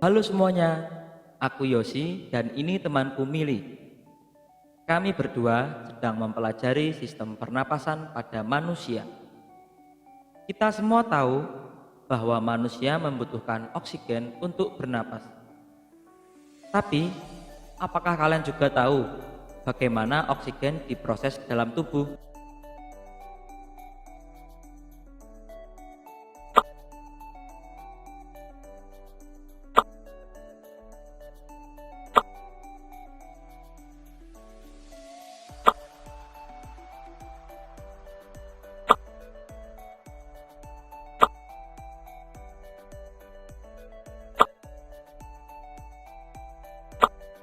Halo semuanya, aku Yosi dan ini temanku Mili. Kami berdua sedang mempelajari sistem pernapasan pada manusia. Kita semua tahu bahwa manusia membutuhkan oksigen untuk bernapas. Tapi, apakah kalian juga tahu bagaimana oksigen diproses dalam tubuh?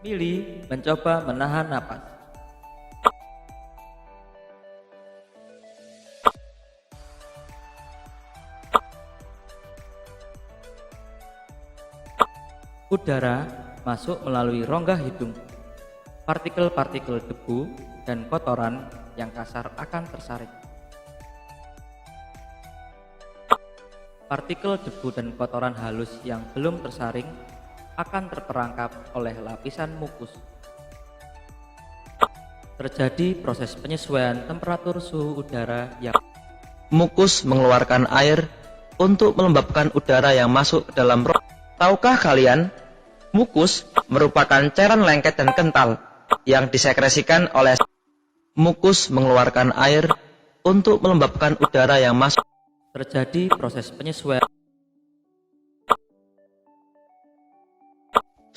Mili mencoba menahan napas. Udara masuk melalui rongga hidung. Partikel-partikel debu dan kotoran yang kasar akan tersaring. Partikel debu dan kotoran halus yang belum tersaring akan terperangkap oleh lapisan mukus. Terjadi proses penyesuaian temperatur suhu udara yang Mukus mengeluarkan air untuk melembabkan udara yang masuk ke dalam rongga. Tahukah kalian, mukus merupakan cairan lengket dan kental yang disekresikan oleh mukus mengeluarkan air untuk melembabkan udara yang masuk. terjadi proses penyesuaian.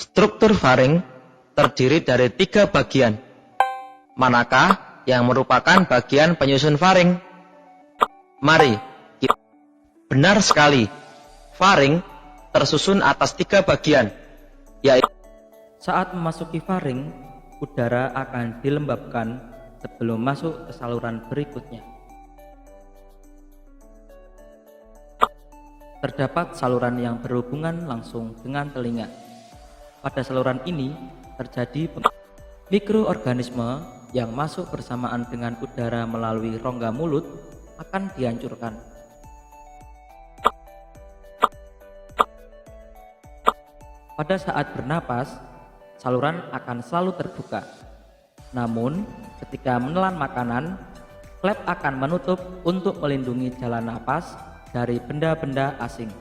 Struktur faring terdiri dari 3 bagian. Manakah yang merupakan bagian penyusun faring? Mari kita. Benar sekali. Faring tersusun atas 3 bagian, yaitu Saat memasuki faring, udara akan dilembabkan sebelum masuk ke saluran berikutnya. Terdapat saluran yang berhubungan langsung dengan telinga. Pada saluran ini terjadi mikroorganisme yang masuk bersamaan dengan udara melalui rongga mulut akan dihancurkan. Pada saat bernapas, saluran akan selalu terbuka. Namun, ketika menelan makanan, klep akan menutup untuk melindungi jalan napas dari benda-benda asing.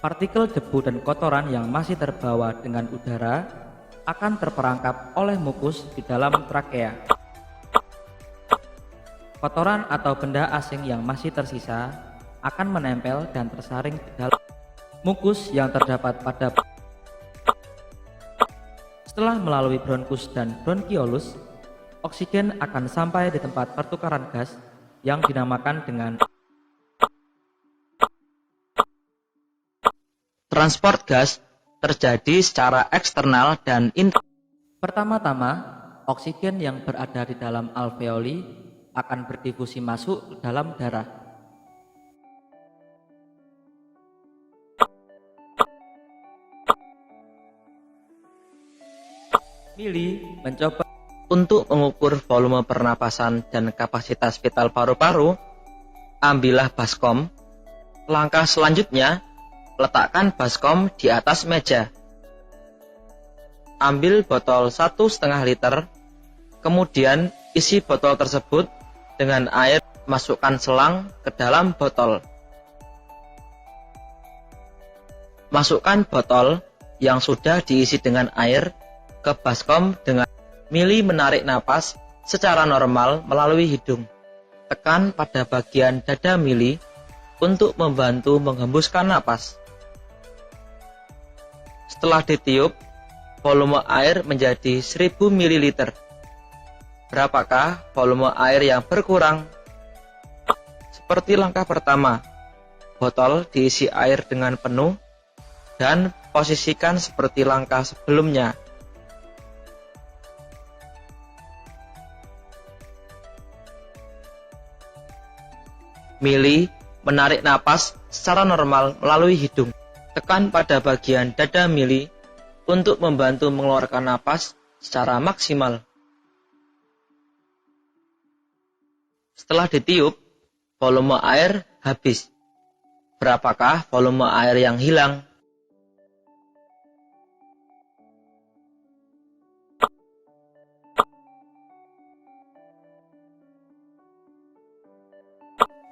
Partikel debu dan kotoran yang masih terbawa dengan udara akan terperangkap oleh mukus di dalam trakea. Kotoran atau benda asing yang masih tersisa akan menempel dan tersaring di dalam mukus yang terdapat pada. Setelah melalui bronkus dan bronkiolus, oksigen akan sampai di tempat pertukaran gas yang dinamakan dengan transport gas terjadi secara eksternal dan internal. Pertama-tama, oksigen yang berada di dalam alveoli akan berdifusi masuk ke dalam darah. Mili mencoba Untuk mengukur volume pernapasan dan kapasitas vital paru-paru, ambillah baskom. Langkah selanjutnya, letakkan baskom di atas meja. Ambil botol 1,5 liter, kemudian isi botol tersebut dengan air, masukkan selang ke dalam botol. Masukkan botol yang sudah diisi dengan air ke baskom dengan Mili menarik napas secara normal melalui hidung. Tekan pada bagian dada Mili untuk membantu menghembuskan napas. Setelah ditiup, volume air menjadi 1000 ml. Berapakah volume air yang berkurang? Seperti langkah pertama, botol diisi air dengan penuh dan posisikan seperti langkah sebelumnya. Mili menarik napas secara normal melalui hidung. Tekan pada bagian dada Mili untuk membantu mengeluarkan napas secara maksimal. Setelah ditiup, volume air habis. Berapakah volume air yang hilang?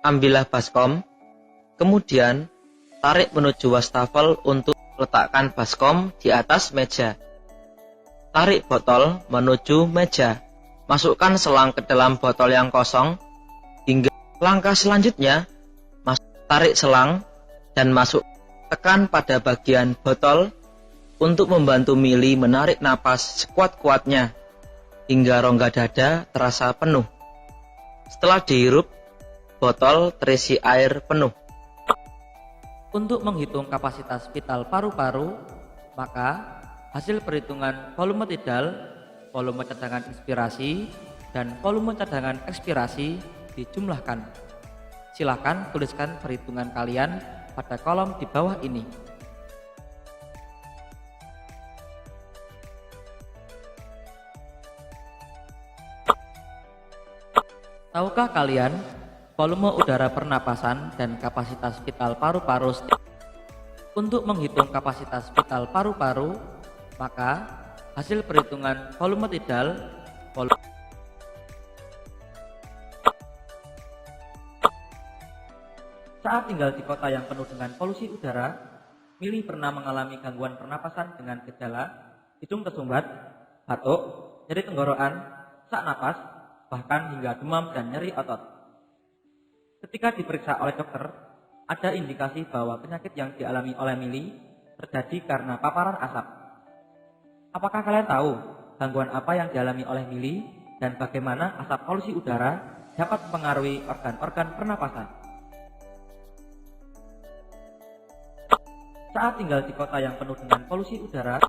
Ambillah baskom, kemudian tarik menuju wastafel untuk letakkan baskom di atas meja. Tarik botol menuju meja. Masukkan selang ke dalam botol yang kosong. Hingga langkah selanjutnya, tarik selang dan tekan pada bagian botol untuk membantu Mili menarik napas sekuat-kuatnya hingga rongga dada terasa penuh. Setelah dihirup, botol terisi air penuh. Untuk menghitung kapasitas vital paru-paru, maka hasil perhitungan volume tidal, volume cadangan inspirasi, dan volume cadangan ekspirasi dijumlahkan. Silakan tuliskan perhitungan kalian pada kolom di bawah ini. Tahukah kalian volume udara pernapasan dan kapasitas vital paru-paru? Untuk menghitung kapasitas vital paru-paru, maka hasil perhitungan volume tidal, saat tinggal di kota yang penuh dengan polusi udara, Mili pernah mengalami gangguan pernapasan dengan gejala hidung tersumbat, batuk, nyeri tenggorokan, sesak napas, bahkan hingga demam dan nyeri otot. Ketika diperiksa oleh dokter, ada indikasi bahwa penyakit yang dialami oleh Mili terjadi karena paparan asap. Apakah kalian tahu gangguan apa yang dialami oleh Mili dan bagaimana asap polusi udara dapat mempengaruhi organ-organ pernapasan? Saat tinggal di kota yang penuh dengan polusi udara,